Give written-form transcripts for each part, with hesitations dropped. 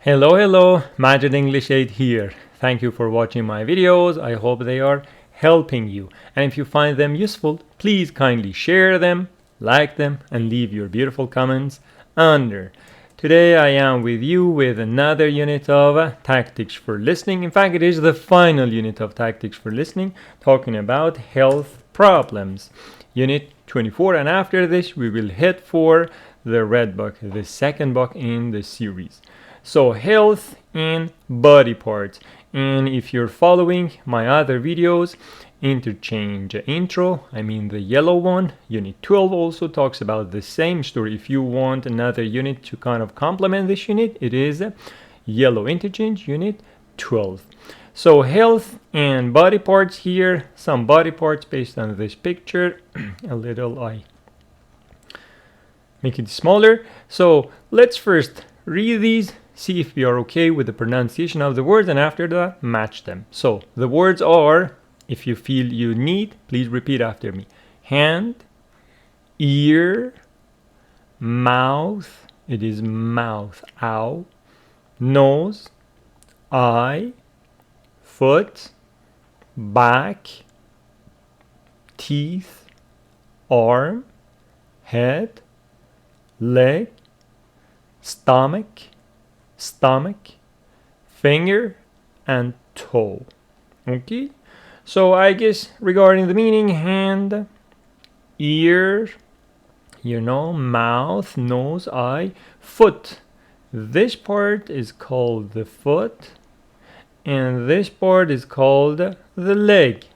Hello, Majid English 8 here. Thank you for watching my videos. I hope they are helping you. And if you find them useful, please kindly share them, like them, and leave your beautiful comments under. Today I am with you with another unit of Tactics for Listening. In fact, it is the final unit of Tactics for Listening, talking about health problems. Unit 24, and after this we will head for the red book, the second book in the series. So health and body parts. And if you're following my other videos, interchange intro, I mean the yellow one, unit 12 also talks about the same story. If you want another unit to kind of complement this unit, it is yellow interchange unit 12. So health and body parts here, some body parts based on this picture. A little I make it smaller. So let's first read these, see if we are okay with the pronunciation of the words, and after that match them. So the words are, if you feel you need, please repeat after me. Hand, ear, mouth, it is mouth, ow, nose, eye, foot, back, teeth, arm, head, leg, stomach, finger, and toe. Okay, so I guess regarding the meaning, hand, ear, mouth, nose, eye, foot. This part is called the foot, and this part is called the leg.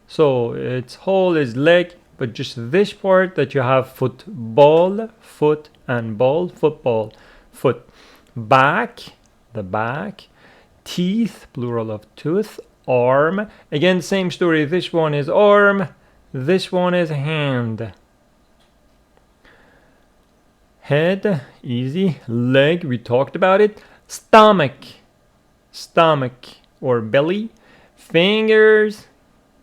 So its whole is leg, but just this part that you have football, foot, and ball, football, foot. Back, the back. Teeth, plural of tooth. Arm, again same story. This one is arm, this one is hand. Head, easy. Leg, we talked about it. Stomach or belly. Fingers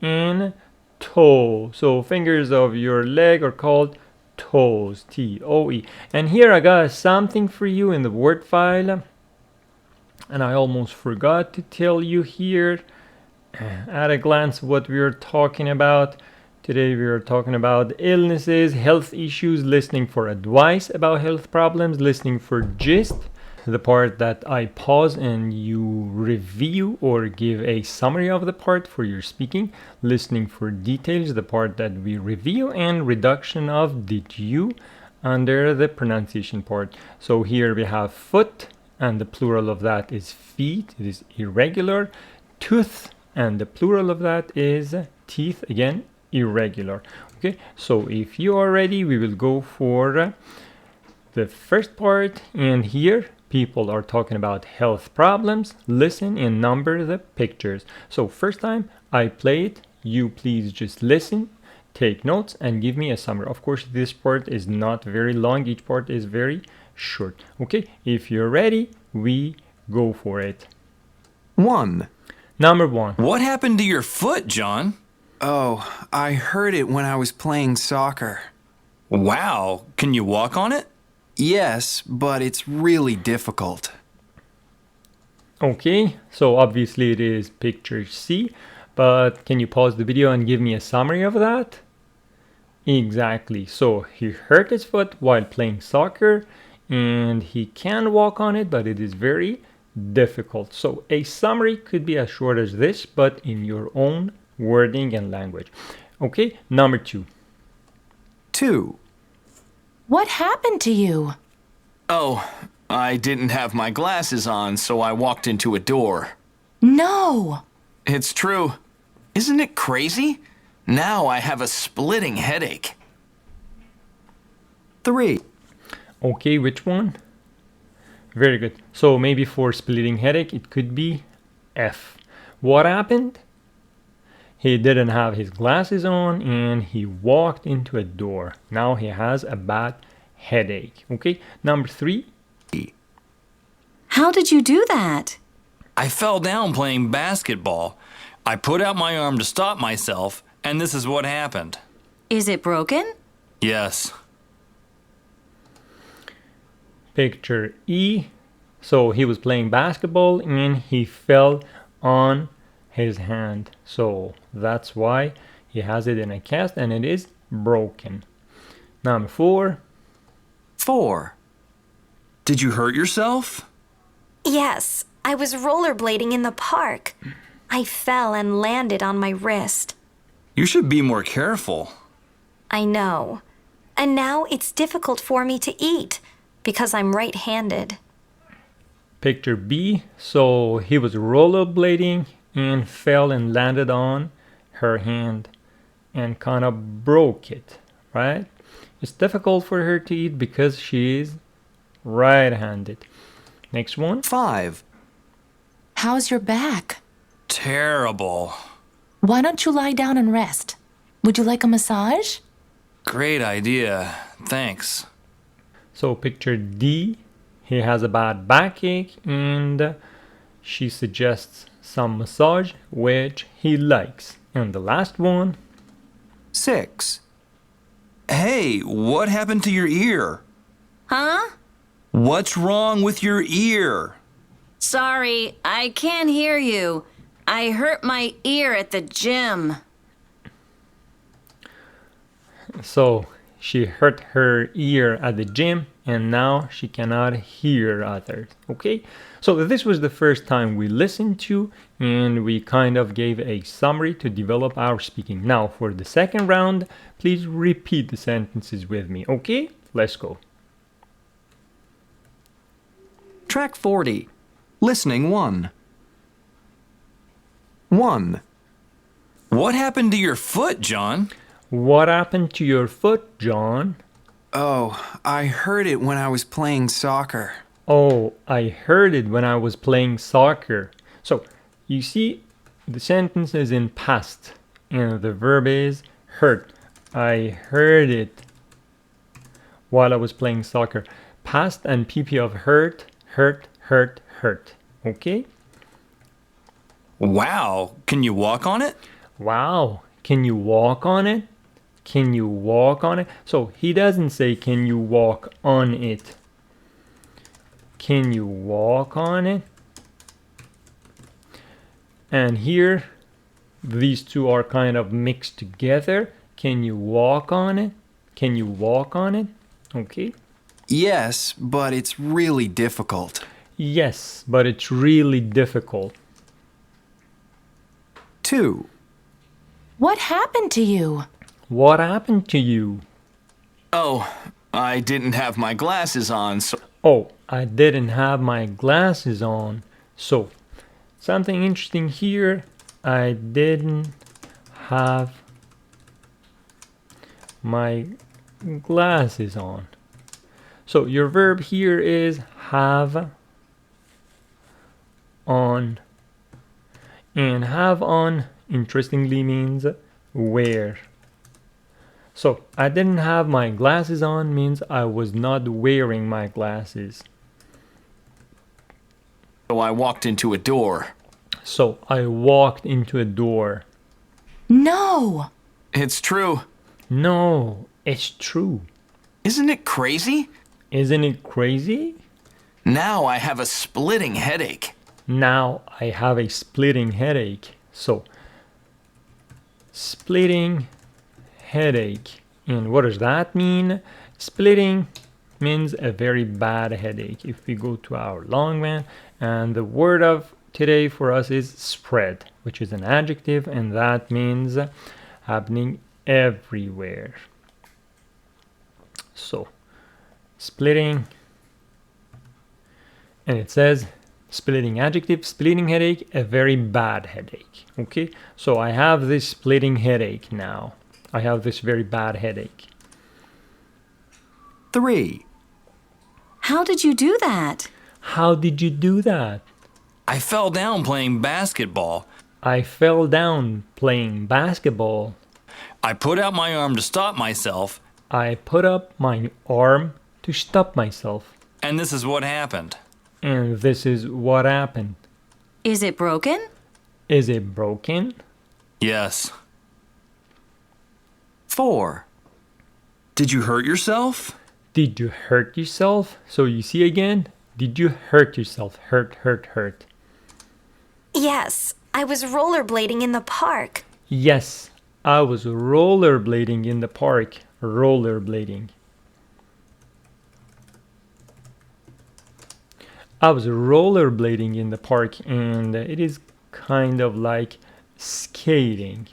and toe. So fingers of your leg are called toes, T-O-E. And here I got something for you in the word file, and I almost forgot to tell you here at a glance what we are talking about. Today we are talking about illnesses, health issues, listening for advice about health problems, listening for gist, the part that I pause and you review or give a summary of the part for your speaking, listening for details, the part that we review, and reduction of did you under the pronunciation part. So here we have foot, and the plural of that is feet, it is irregular. Tooth, and the plural of that is teeth, again irregular. Okay, so if you are ready, we will go for the first part, and here people are talking about health problems. Listen and number the pictures. So first time I play it, you please just listen, take notes, and give me a summary. Of course, this part is not very long. Each part is very short. Okay, if you're ready, we go for it. 1. Number 1. What happened to your foot, John? Oh, I hurt it when I was playing soccer. Wow, can you walk on it? Yes, but it's really difficult. Okay, so obviously it is picture C, but can you pause the video and give me a summary of that? Exactly, so he hurt his foot while playing soccer, and he can walk on it, but it is very difficult. So a summary could be as short as this, but in your own wording and language. Okay, number 2. 2. What happened to you? Oh, I didn't have my glasses on, so I walked into a door. No. It's true. Isn't it crazy? Now I have a splitting headache. 3. Okay, which one? Very good. So maybe for splitting headache, it could be F. What happened? He didn't have his glasses on and he walked into a door. Now he has a bad headache. Okay, number 3. How did you do that? I fell down playing basketball. I put out my arm to stop myself, and this is what happened. Is it broken? Yes. Picture E. So he was playing basketball and he fell on his hand. So that's why he has it in a cast and it is broken. Number 4. 4. Did you hurt yourself? Yes, I was rollerblading in the park. I fell and landed on my wrist. You should be more careful. I know. And now it's difficult for me to eat because I'm right-handed. Picture B. So he was rollerblading and fell and landed on her hand and kind of broke it, right? It's difficult for her to eat because she is right-handed. Next one. 5. How's your back? Terrible. Why don't you lie down and rest? Would you like a massage? Great idea. Thanks. So picture D. He has a bad backache and she suggests some massage which he likes. And the last one. 6. Hey, what happened to your ear? Huh? What's wrong with your ear? Sorry, I can't hear you. I hurt my ear at the gym. So she hurt her ear at the gym and now she cannot hear others. Okay, so this was the first time we listened to and we kind of gave a summary to develop our speaking. Now for the second round, please repeat the sentences with me. Okay, let's go. Track 40. Listening 1. 1. What happened to your foot, John? What happened to your foot, John? Oh, I heard it when I was playing soccer. Oh, I heard it when I was playing soccer. So, you see, the sentence is in past and the verb is heard. I heard it while I was playing soccer. Past and PP of hurt. Okay? Wow, can you walk on it? Wow, can you walk on it? Can you walk on it? So he doesn't say, can you walk on it? Can you walk on it? And here, these two are kind of mixed together. Can you walk on it? Can you walk on it? Okay. Yes, but it's really difficult. Yes, but it's really difficult. 2. What happened to you? What happened to you? Oh, I didn't have my glasses on, so Oh, I didn't have my glasses on. So, something interesting here. I didn't have my glasses on. So, your verb here is have on. And have on, interestingly, means wear. So, I didn't have my glasses on means I was not wearing my glasses. I walked into a door. So, I walked into a door. No. It's true. No, it's true. Isn't it crazy? Isn't it crazy? Now I have a splitting headache. Now I have a splitting headache. So, splitting headache. And what does that mean? Splitting means a very bad headache. If we go to our long man, and the word of today for us is spread, which is an adjective, and that means happening everywhere. So, splitting, and it says splitting adjective, splitting headache, a very bad headache. Okay, so I have this splitting headache now. I have this very bad headache. 3. How did you do that? How did you do that? I fell down playing basketball. I fell down playing basketball. I put out my arm to stop myself, I put up my arm to stop myself. and this is what happened. And this is what happened. Is it broken? Is it broken? Yes. 4. Did you hurt yourself? Did you hurt yourself? So you see again, Did you hurt yourself? Hurt, hurt, hurt. Yes, I was rollerblading in the park. Yes, I was rollerblading in the park. Rollerblading. I was rollerblading in the park, and it is kind of like skating.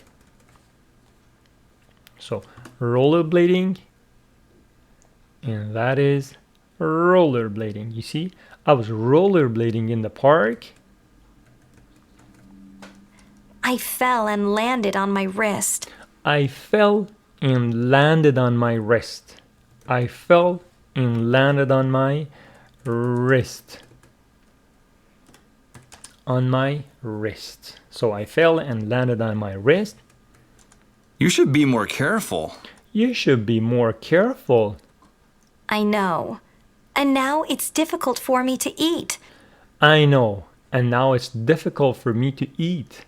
So rollerblading, and that is rollerblading. You see, I was rollerblading in the park. I fell and landed on my wrist. I fell and landed on my wrist. I fell and landed on my wrist. On my wrist. So I fell and landed on my wrist. You should be more careful. You should be more careful. I know. And now it's difficult for me to eat I know. And now it's difficult for me to eat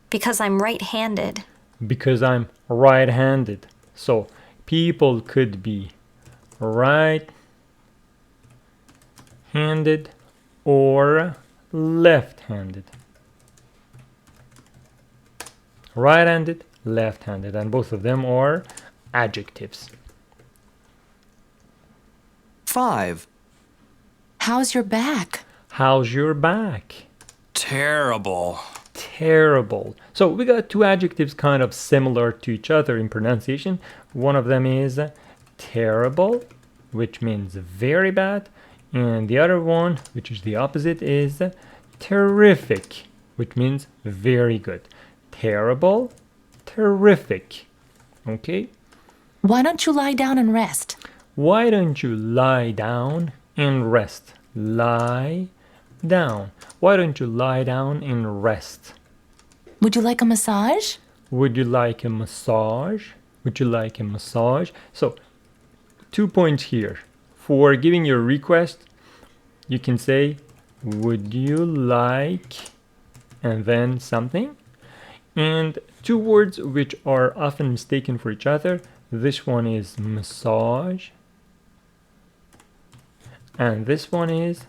because I'm right-handed. because I'm right-handed. So people could be right-handed or left-handed. Right-handed, left-handed, and both of them are adjectives. 5. How's your back? How's your back? Terrible. Terrible. So we got two adjectives kind of similar to each other in pronunciation. One of them is terrible, which means very bad, and the other one, which is the opposite, is terrific, which means very good. Terrible, terrific. Okay? Why don't you lie down and rest? Why don't you lie down and rest? Lie down. Why don't you lie down and rest? Would you like a massage? Would you like a massage? Would you like a massage? So, 2 points here. For giving your request, you can say, would you like, and then something. And two words which are often mistaken for each other. This one is massage, and this one is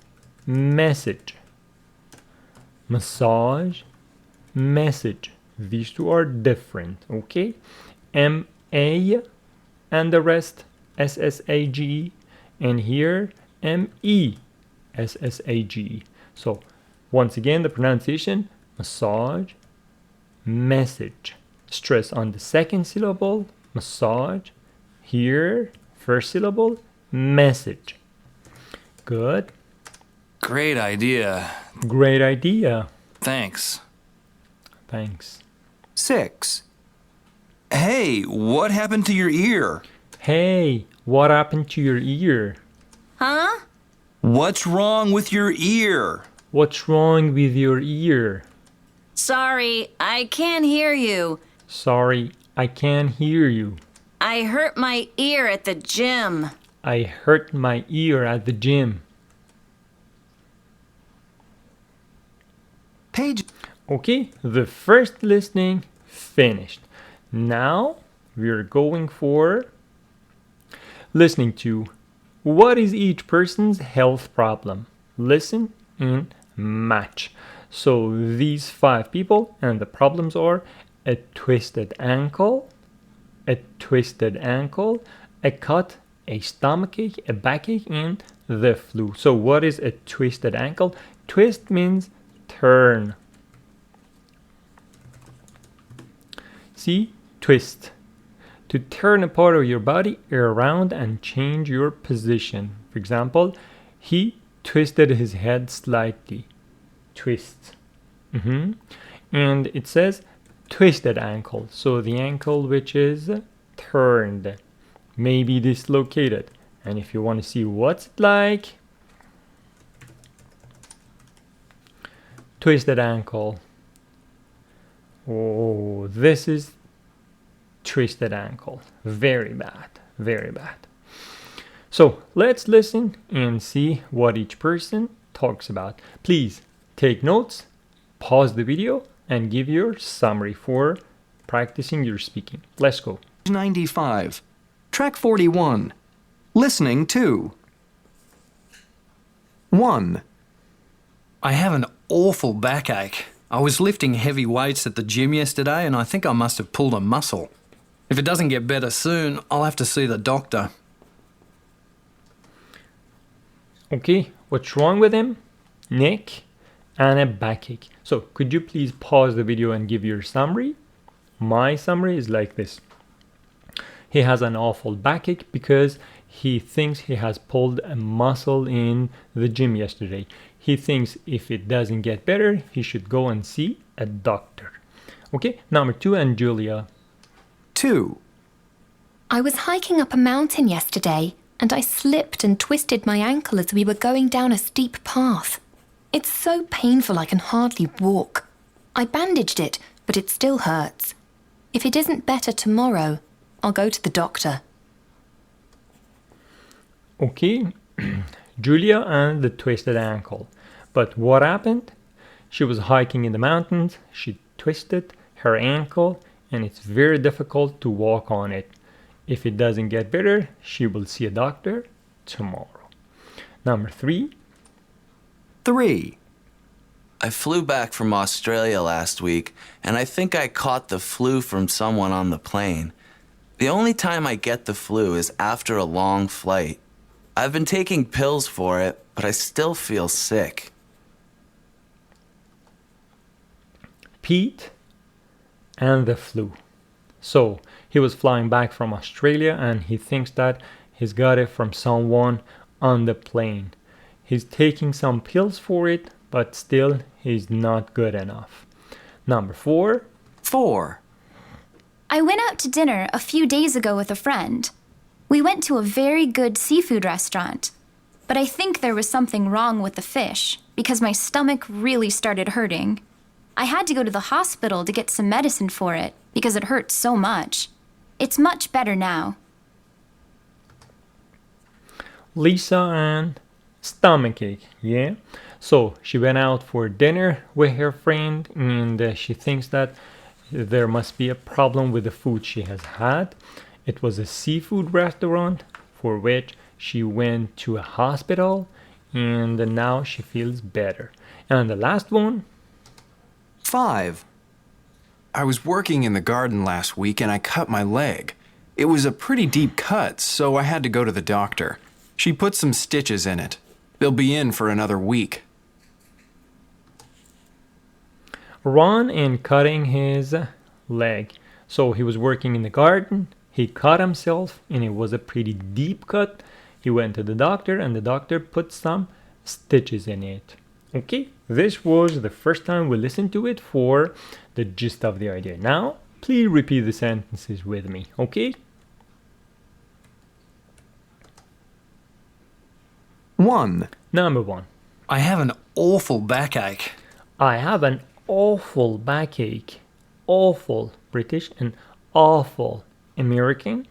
message. Massage, message. These two are different, okay? M-A and the rest, S-S-A-G-E, and here M-E-S-S-A-G-E. So, once again, the pronunciation, massage, message. Stress on the second syllable, massage. Here, first syllable, message. Good. Great idea. Great idea. Thanks. Thanks. 6. Hey, what happened to your ear? Hey, what happened to your ear? Huh? What's wrong with your ear? What's wrong with your ear? Sorry, I can't hear you. Sorry, I can't hear you. I hurt my ear at the gym. I hurt my ear at the gym. Page. Okay, the first listening finished. Now we're going for listening to what is each person's health problem. Listen and match. So these 5 people and the problems are a twisted ankle, a cut, a stomachache, a backache, and the flu. So what is a twisted ankle? Twist means turn. See, twist. To turn a part of your body around and change your position. For example, he twisted his head slightly. Twist. And it says twisted ankle. So the ankle which is turned, maybe dislocated. And if you want to see what's it like, twisted ankle. Oh, this is twisted ankle. Very bad, very bad. So let's listen and see what each person talks about. Please take notes, pause the video, and give your summary for practicing your speaking. Let's go. 95. Track 41. Listening to. 1. I have an awful backache. I was lifting heavy weights at the gym yesterday and I think I must have pulled a muscle. If it doesn't get better soon, I'll have to see the doctor. Okay, what's wrong with him? Neck and a backache. So could you please pause the video and give your summary? My summary is like this. He has an awful backache because he thinks he has pulled a muscle in the gym yesterday. He thinks if it doesn't get better, he should go and see a doctor. Okay, number 2, and Julia. 2. I was hiking up a mountain yesterday and I slipped and twisted my ankle as we were going down a steep path. It's so painful I can hardly walk. I bandaged it, but it still hurts. If it isn't better tomorrow, I'll go to the doctor. Okay, Julia and the twisted ankle. But what happened? She was hiking in the mountains, she twisted her ankle, and it's very difficult to walk on it. If it doesn't get better, she will see a doctor tomorrow. Number 3. 3. I flew back from Australia last week, and I think I caught the flu from someone on the plane. The only time I get the flu is after a long flight. I've been taking pills for it, but I still feel sick. Pete and the flu. So he was flying back from Australia and he thinks that he's got it from someone on the plane. He's taking some pills for it, but still he's not good enough. Number 4. 4. I went out to dinner a few days ago with a friend. We went to a very good seafood restaurant, but I think there was something wrong with the fish because my stomach really started hurting. I had to go to the hospital to get some medicine for it because it hurt so much. It's much better now. Lisa and stomachache, yeah? So she went out for dinner with her friend and she thinks that there must be a problem with the food she has had. It was a seafood restaurant for which she went to a hospital and now she feels better. And the last one. 5. I was working in the garden last week and I cut my leg. It was a pretty deep cut, so I had to go to the doctor. She put some stitches in it. They'll be in for another week. Ron and cutting his leg. So he was working in the garden, he cut himself and it was a pretty deep cut. He went to the doctor and the doctor put some stitches in it. Okay, this was the first time we listened to it for the gist of the idea. Now, please repeat the sentences with me, okay? 1. Number 1. I have an awful backache. I have an awful backache. Awful British and awful American.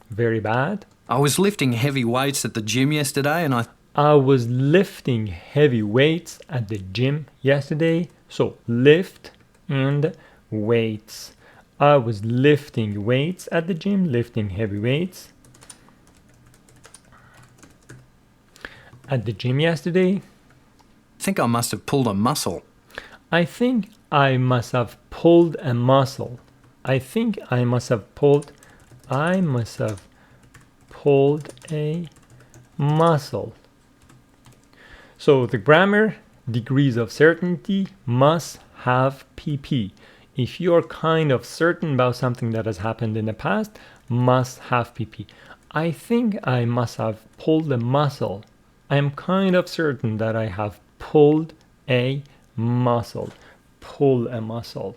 Very bad. I was lifting heavy weights at the gym yesterday and I was lifting heavy weights at the gym yesterday. So lift and weights. I was lifting weights at the gym, lifting heavy weights at the gym yesterday. think I must have pulled a muscle. I think I must have pulled a muscle. I think I must have pulled a muscle. So the grammar, degrees of certainty, must have PP. If you're kind of certain about something that has happened in the past, must have PP. I think I must have pulled a muscle. I am kind of certain that I have pulled a muscle. Pull a muscle.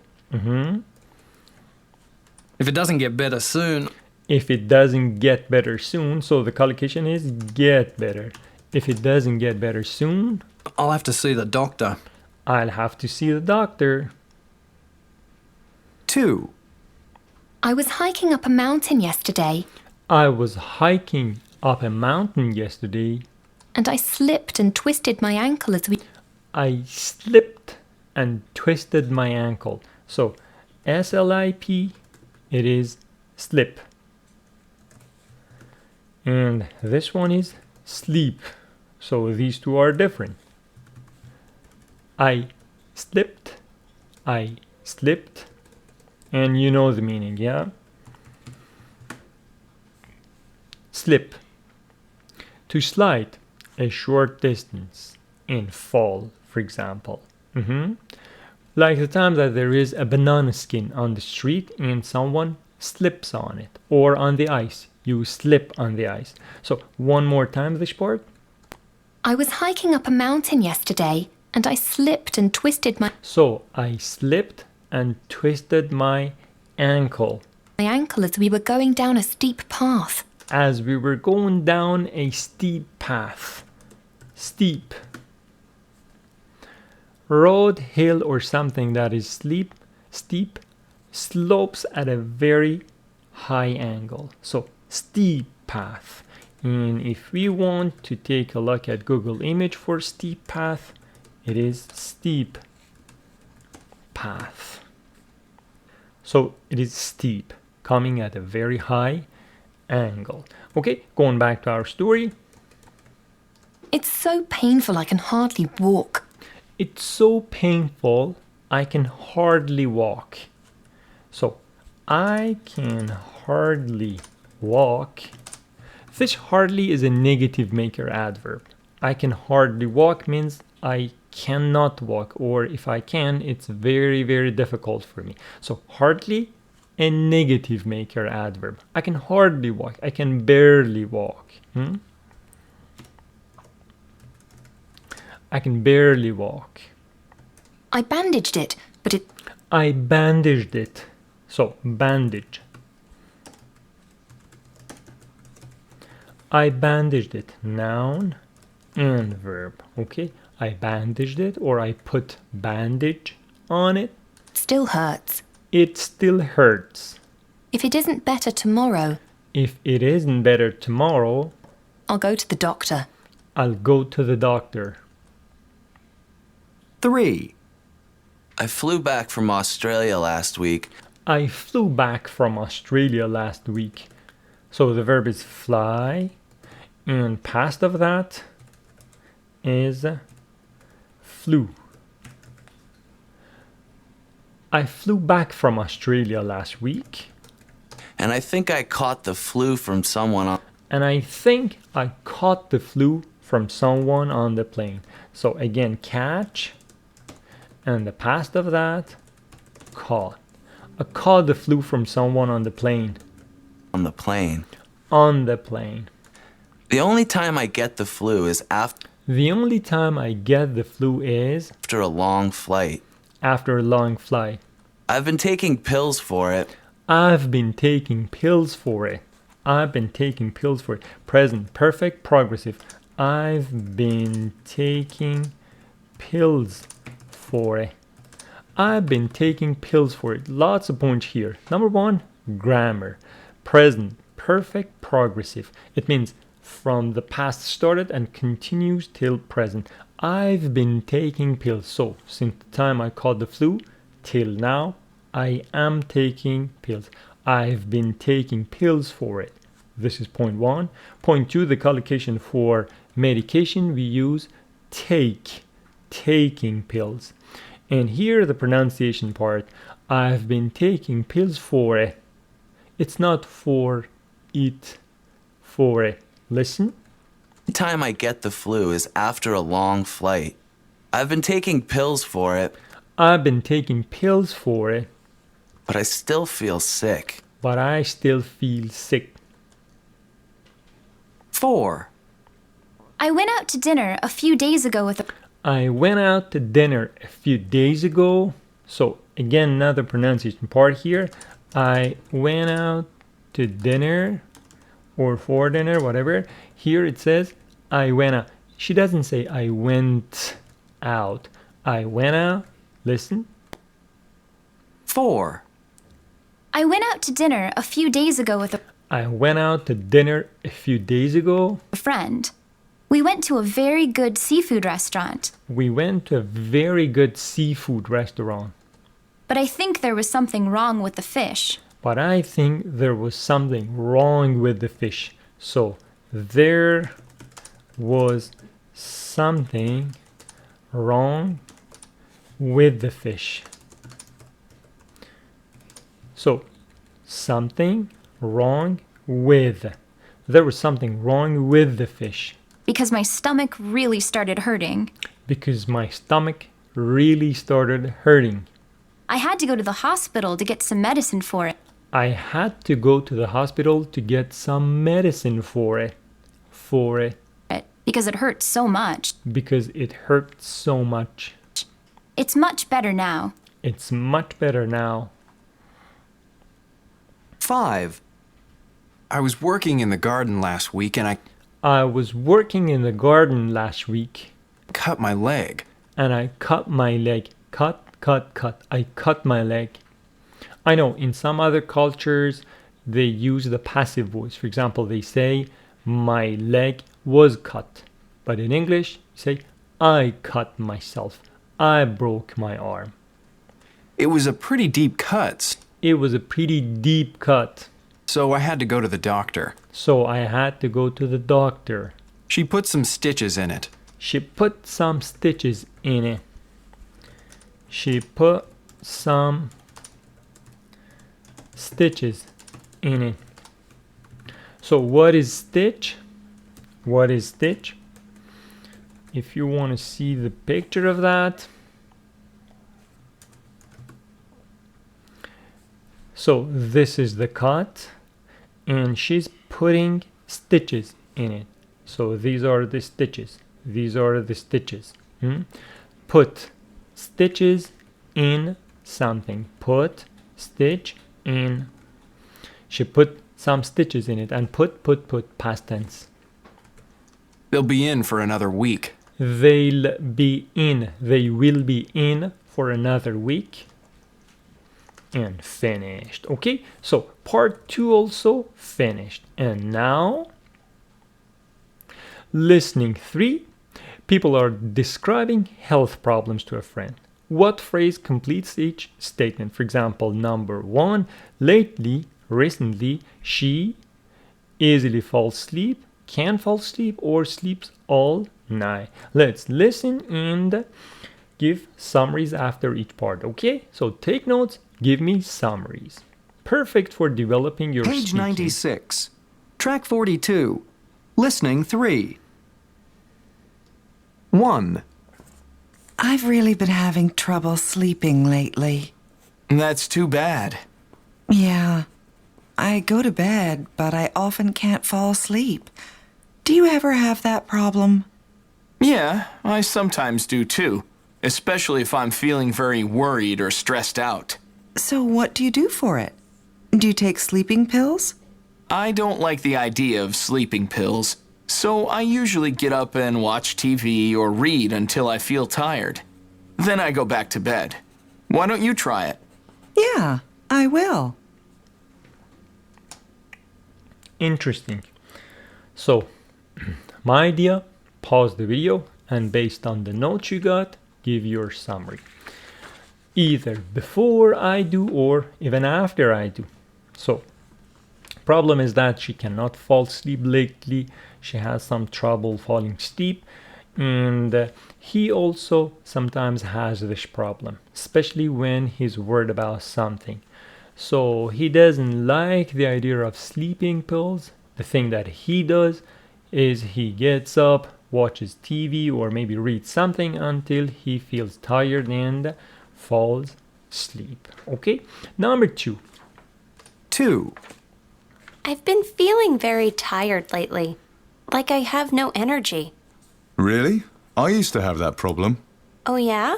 If it doesn't get better soon. If it doesn't get better soon, so the collocation is get better. If it doesn't get better soon, I'll have to see the doctor. I'll have to see the doctor. 2. I was hiking up a mountain yesterday. I was hiking up a mountain yesterday. And I slipped and twisted my ankle as we... I slipped and twisted my ankle. So, S-L-I-P, it is slip. And this one is sleep. So these two are different. I slipped, I slipped, and you know the meaning, yeah? Slip. To slide a short distance and fall, for example. Like the time that there is a banana skin on the street and someone slips on it, or on the ice. You slip on the ice. So one more time this part. I was hiking up a mountain yesterday and I slipped and twisted my So I slipped and twisted my ankle ankle as we were going down a steep path. as we were going down a steep path. Steep. Road, hill, or something that is steep slopes at a very high angle. So steep path. And if we want to take a look at Google image for steep path, it is steep path. So it is steep, coming at a very high angle. Okay, going back to our story. It's so painful I can hardly walk. It's so painful I can hardly walk. So I can hardly walk. This hardly is a negative maker adverb. I can hardly walk means I cannot walk, or if I can, it's very, very difficult for me. So hardly, a negative maker adverb. I can hardly walk. I can barely walk. I can barely walk. I bandaged it, but it I bandaged it. So bandage. I bandaged it. Noun and verb. Okay. I bandaged it, or I put bandage on it. still hurts. It still hurts. If it isn't better tomorrow, If it isn't better tomorrow, I'll go to the doctor. I'll go to the doctor. 3. I flew back from Australia last week. I flew back from Australia last week. So the verb is fly, and past of that is flew. I flew back from Australia last week, And I think I caught the flu from someone on. and I think I caught the flu from someone on the plane. So again, catch, and the past of that, caught. I caught the flu from someone on the plane. On the plane. On the plane. The only time I get the flu is The only time I get the flu is after a long flight. after a long flight. I've been taking pills for it. I've been taking pills for it. I've been taking pills for it. Present, perfect, progressive. I've been taking pills for it. I've been taking pills for it. Lots of points here. Number 1, grammar. Present, perfect, progressive. It means from the past started and continues till present. I've been taking pills. So, since the time I caught the flu till now, I am taking pills. I've been taking pills for it. This is point 1. Point 2, the collocation for medication, we use take, taking pills. And here the pronunciation part, I've been taking pills for it. It's not for it, for it. Listen. The time I get the flu is after a long flight. I've been taking pills for it. I've been taking pills for it, But I still feel sick. but I still feel sick. 4. I went out to dinner a few days ago with a I went out to dinner a few days ago. So again, another pronunciation part here. I went out to dinner or for dinner, whatever. Here it says I went out. She doesn't say I went out. I went out. Listen. 4. I went out to dinner a few days ago with I went out to dinner a few days ago. a friend. We went to a very good seafood restaurant, We went to a very good seafood restaurant. but I think there was something wrong with the fish. But I think there was something wrong with the fish. So there was something wrong with the fish. So, something wrong with. There was something wrong with the fish. Because my stomach really started hurting. Because my stomach really started hurting. I had to go to the hospital to get some medicine for it. I had to go to the hospital to get some medicine for it. Because it hurt so much. Because it hurt so much. It's much better now. It's much better now. 5. I was working in the garden last week and I was working in the garden last week. cut my leg. And I cut my leg. Cut. I cut my leg. I know in some other cultures they use the passive voice. For example, they say, my leg was cut. But in English, you say, I cut myself. I broke my arm. It was a pretty deep cut. It was a pretty deep cut. So I had to go to the doctor. She put some stitches in it. She put some stitches in it. She put some stitches in it. So what is stitch? What is stitch? If you want to see the picture of that. So this is the cut and she's putting stitches in it. So these are the stitches. These are the stitches. Put stitches in something. Put stitch in. She put some stitches in it and put past tense. They'll be in for another week. They'll be in. They will be in for another week. And finished. Okay, so part 2 also finished. And now, listening 3. People are describing health problems to a friend. What phrase completes each statement? For example, number 1, recently, she easily falls asleep, can fall asleep, or sleeps all night. Let's listen and give summaries after each part, okay? So take notes, give me summaries. Perfect for developing your Page speaking. 96. Track 42. Listening 3. 1. I've really been having trouble sleeping lately. That's too bad. Yeah. I go to bed, but I often can't fall asleep. Do you ever have that problem? Yeah, I sometimes do too, especially if I'm feeling very worried or stressed out. So what do you do for it? Do you take sleeping pills? I don't like the idea of sleeping pills, so I usually get up and watch TV or read until I feel tired. Then I go back to bed. Why don't you try it? Yeah, I will. Interesting. So, my idea, pause the video and based on the notes you got, give your summary. Either before I do or even after I do. So, problem is that she cannot fall asleep lately. She has some trouble falling asleep. And he also sometimes has this problem, especially when he's worried about something. So he doesn't like the idea of sleeping pills. The thing that he does is he gets up, watches TV or maybe reads something until he feels tired and falls asleep. Okay, number 2. 2. I've been feeling very tired lately, like I have no energy. Really? I used to have that problem. Oh yeah?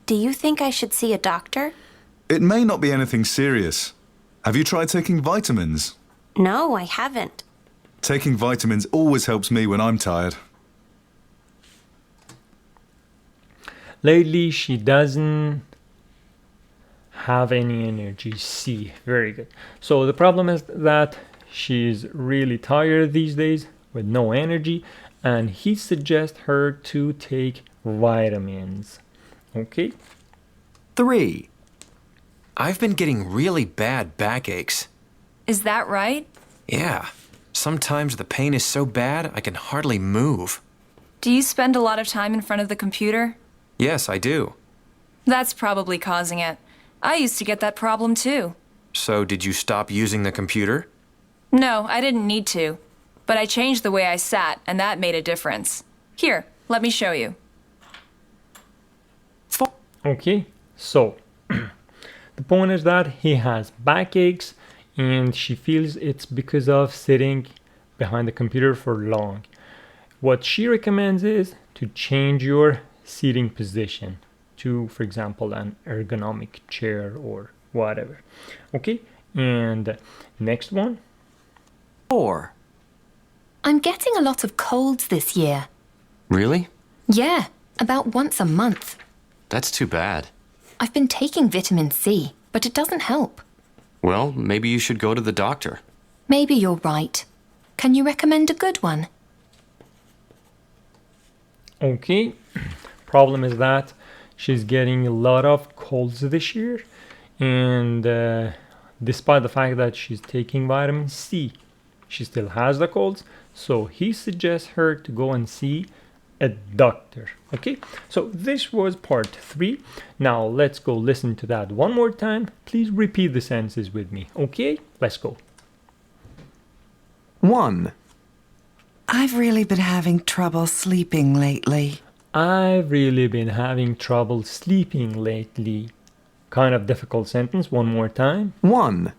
Do you think I should see a doctor? It may not be anything serious. Have you tried taking vitamins? No, I haven't. Taking vitamins always helps me when I'm tired. Lately, she doesn't have any energy. C. Very good. So the problem is that she's really tired these days with no energy, and he suggests her to take vitamins. Okay? 3. I've been getting really bad backaches. Is that right? Yeah. Sometimes the pain is so bad I can hardly move. Do you spend a lot of time in front of the computer? Yes, I do. That's probably causing it. I used to get that problem too. So, did you stop using the computer? No, I didn't need to. But I changed the way I sat, and that made a difference. Here, let me show you. Okay, so the point is that he has backaches and she feels it's because of sitting behind the computer for long. What she recommends is to change your seating position to, for example, an ergonomic chair or whatever. Okay, and next one. 4. I'm getting a lot of colds this year. Really? Yeah, about once a month. That's too bad. I've been taking vitamin C, but it doesn't help. Well, maybe you should go to the doctor. Maybe you're right. Can you recommend a good one? Okay, problem is that she's getting a lot of colds this year, and despite the fact that she's taking vitamin C, she still has the colds, so he suggests her to go and see a doctor. Okay, so this was part 3. Now let's go listen to that one more time. Please repeat the sentences with me. Okay, let's go. 1. I've really been having trouble sleeping lately. I've really been having trouble sleeping lately. Kind of difficult sentence. One more time. 1.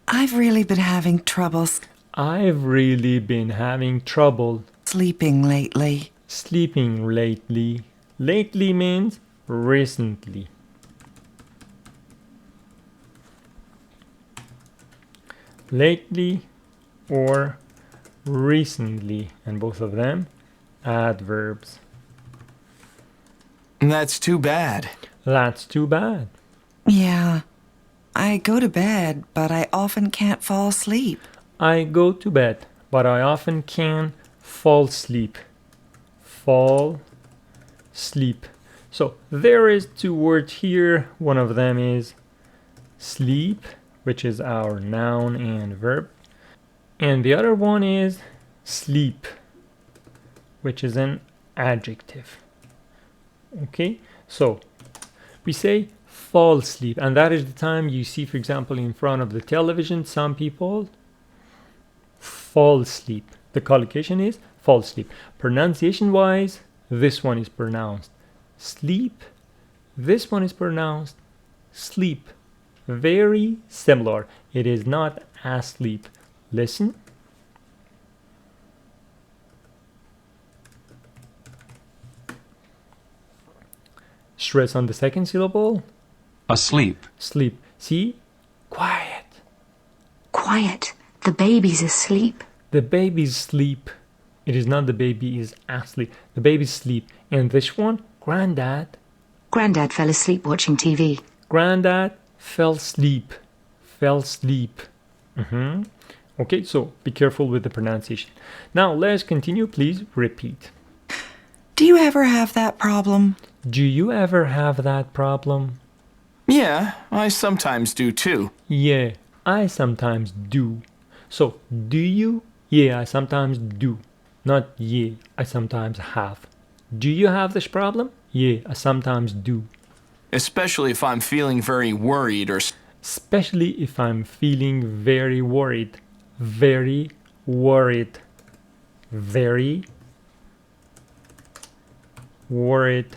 I've really been having trouble I've really been having trouble sleeping lately. sleeping lately. Lately means recently. Lately or recently, and both of them adverbs. That's too bad. That's too bad. Yeah. I go to bed, but I often can't fall asleep. I go to bed, but I often can fall asleep. Fall sleep. So there is 2 words here. One of them is sleep, which is our noun and verb. And the other one is sleep, which is an adjective. Okay, so we say fall asleep, and that is the time you see, for example, in front of the television, some people fall asleep. The collocation is fall asleep. Pronunciation wise, this one is pronounced sleep, this one is pronounced sleep. Very similar. It is not asleep. Listen. Stress on the second syllable. Asleep. Sleep. See? Quiet. Quiet. The baby's asleep. The baby's asleep. It is not the baby is asleep. The baby's asleep. And this one, Granddad. Granddad fell asleep watching TV. Granddad fell asleep. Fell asleep. Okay, so be careful with the pronunciation. Now let's continue. Please repeat. Do you ever have that problem? Do you ever have that problem? Yeah, I sometimes do too. Yeah, I sometimes do. So, do you? Yeah, I sometimes do. Not yeah, I sometimes have. Do you have this problem? Yeah, I sometimes do. Especially if I'm feeling very worried or... Especially if I'm feeling very worried. Very worried. Very worried.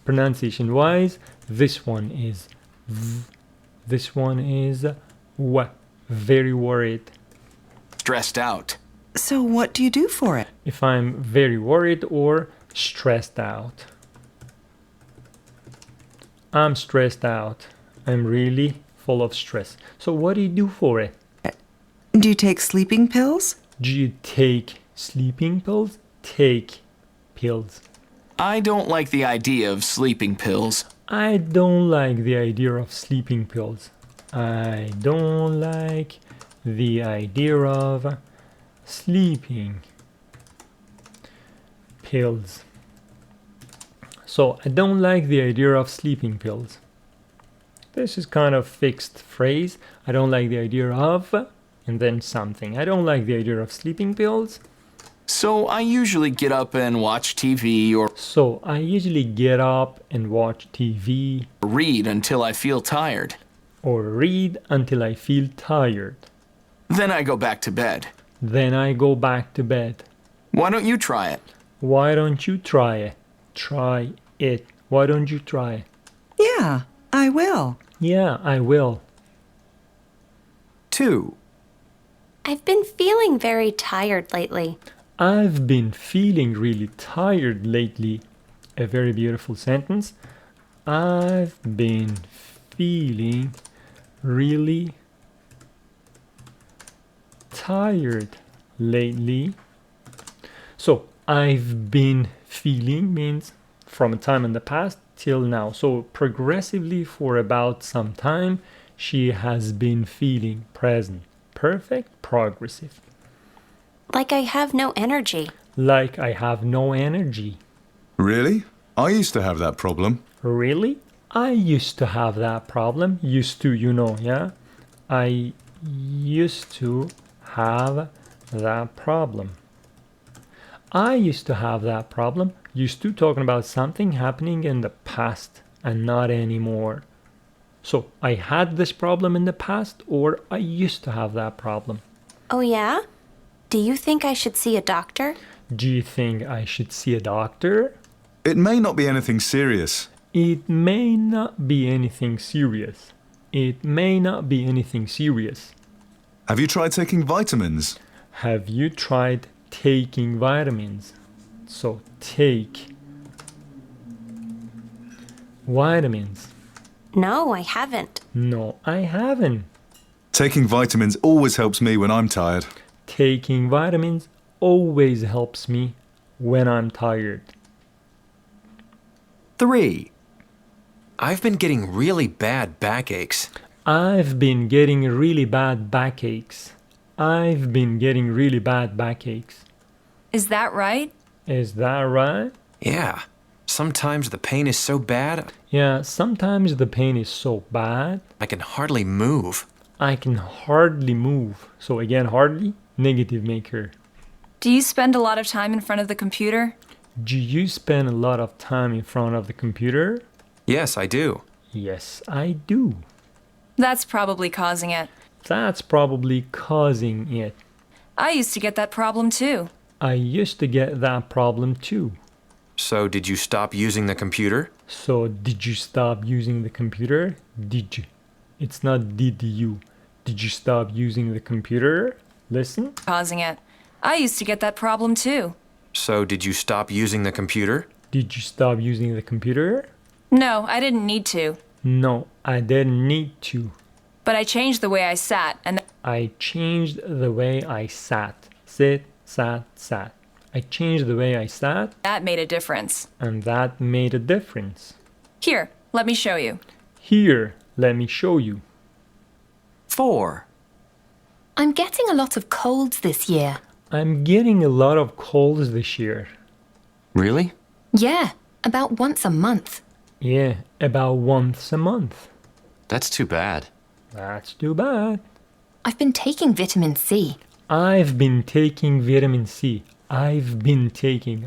Pronunciation wise, this one is v. This one is w. Very worried. Stressed out. So what do you do for it? If I'm very worried or stressed out. I'm stressed out. I'm really full of stress. So what do you do for it? Do you take sleeping pills? Do you take sleeping pills? Take pills. I don't like the idea of sleeping pills. I don't like the idea of sleeping pills. I don't like the idea of sleeping pills. So I don't like the idea of sleeping pills. This is kind of fixed phrase. I don't like the idea of, and then something. I don't like the idea of sleeping pills. So I usually get up and watch TV or So I usually get up and watch TV read until I feel tired. or read until I feel tired. Then I go back to bed. Then I go back to bed. Why don't you try it? Why don't you try it? Try it. Why don't you try it? Yeah, I will. Yeah, I will. 2. I've been feeling very tired lately. I've been feeling really tired lately. A very beautiful sentence. I've been feeling really tired lately. So, I've been feeling means from a time in the past till now. So, progressively for about some time, she has been feeling present. Perfect, progressive. Like I have no energy. Like I have no energy. Really? I used to have that problem. Really? I used to have that problem. Used to, you know, yeah? I used to have that problem. I used to have that problem. Used to talking about something happening in the past and not anymore. So I had this problem in the past, or I used to have that problem. Oh, yeah? Do you think I should see a doctor? Do you think I should see a doctor? It may not be anything serious. It may not be anything serious. It may not be anything serious. Have you tried taking vitamins? Have you tried taking vitamins? So take vitamins. No, I haven't. No, I haven't. Taking vitamins always helps me when I'm tired. Taking vitamins always helps me when I'm tired. 3. I've been getting really bad backaches. I've been getting really bad backaches. I've been getting really bad backaches. Is that right? Is that right? Yeah. Sometimes the pain is so bad, Yeah, sometimes the pain is so bad I can hardly move. I can hardly move. So again, hardly, negative maker. Do you spend a lot of time in front of the computer? Do you spend a lot of time in front of the computer? Yes, I do. Yes, I do. That's probably causing it. That's probably causing it. I used to get that problem too. I used to get that problem too. So, did you stop using the computer? So, did you stop using the computer? Did you? It's not did you. Did you stop using the computer? Listen. Causing it. I used to get that problem too. So, did you stop using the computer? Did you stop using the computer? No, I didn't need to. No, I didn't need to. But I changed the way I sat and I changed the way I sat. Sit, sat, sat. I changed the way I sat, that made a difference. and that made a difference. Here, let me show you. Here, let me show you. 4. I'm getting a lot of colds this year. I'm getting a lot of colds this year. Really? Yeah, about once a month. Yeah, about once a month. That's too bad. That's too bad. I've been taking vitamin C. I've been taking vitamin C. I've been taking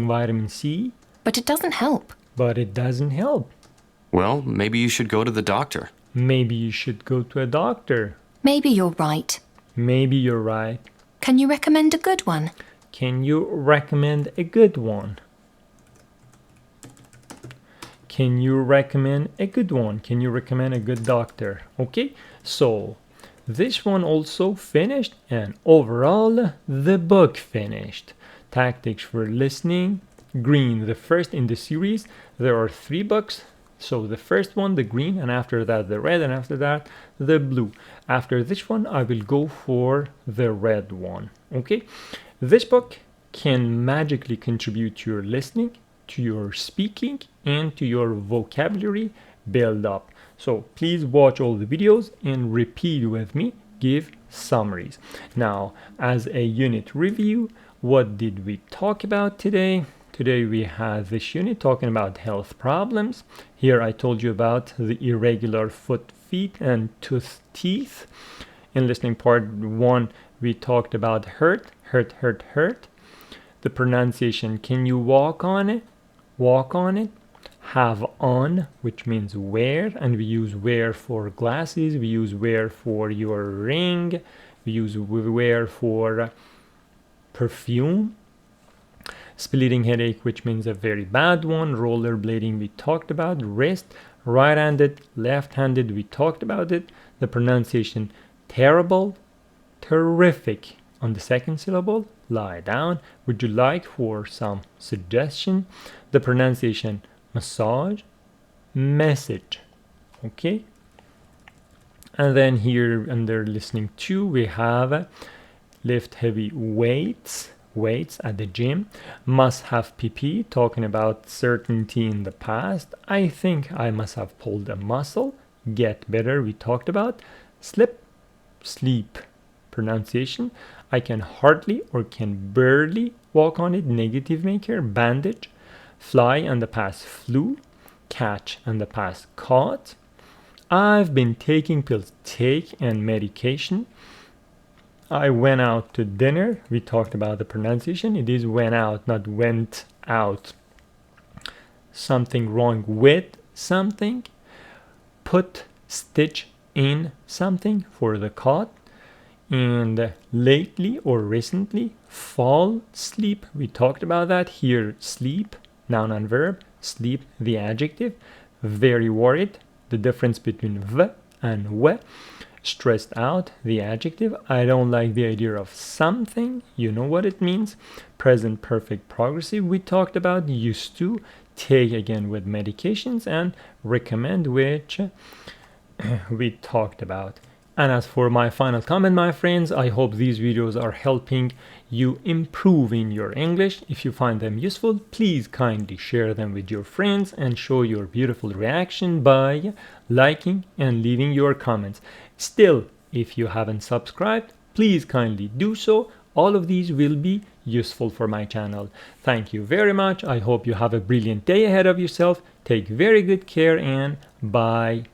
vitamin C, But it doesn't help. but it doesn't help. Well, maybe you should go to the doctor. Maybe you should go to a doctor. Maybe you're right. Maybe you're right. Can you recommend a good one? Can you recommend a good one? Can you recommend a good one? Can you recommend a good doctor? Okay, so this one also finished, and overall the book finished. Tactics for Listening, green, the first in the series. There are 3 books. So the first one, the green, and after that the red, and after that the blue. After this one I will go for the red one. Okay, this book can magically contribute to your listening, to your speaking, and to your vocabulary build up. So please watch all the videos and repeat with me, give summaries. Now, as a unit review, what did we talk about today? Today we had this unit talking about health problems. Here I told you about the irregular foot, feet, and tooth, teeth. In listening part 1, we talked about hurt, hurt, hurt, hurt. The pronunciation, can you walk on it? Walk on it. Have on, which means wear, and we use wear for glasses, we use wear for your ring, we use wear for perfume. Splitting headache, which means a very bad one. Rollerblading, we talked about. Wrist, right-handed, left-handed, we talked about it. The pronunciation, terrible, terrific. On the second syllable, lie down. Would you like for some suggestion? The pronunciation, massage, message. Okay. And then here under listening to, we have lift heavy weights at the gym. Must have PP, talking about certainty in the past. I think I must have pulled a muscle. Get better, we talked about. Slip, sleep. Pronunciation, I can hardly or can barely walk on it. Negative maker, bandage. Fly and the past flew. Catch and the past caught. I've been taking pills, take, and medication. I went out to dinner. We talked about the pronunciation. It is went out, not went out. Something wrong with something. Put stitch in something for the caught. And lately or recently, fall, sleep. We talked about that. Here, sleep, noun and verb. Sleep, the adjective. Very worried. The difference between v and w. Stressed out, the adjective. I don't like the idea of something. You know what it means. Present perfect progressive, we talked about. Used to. Take again with medications. And recommend, which we talked about. And as for my final comment, my friends, I hope these videos are helping you improve in your English. If you find them useful, please kindly share them with your friends and show your beautiful reaction by liking and leaving your comments. Still, if you haven't subscribed, please kindly do so. All of these will be useful for my channel. Thank you very much. I hope you have a brilliant day ahead of yourself. Take very good care and bye.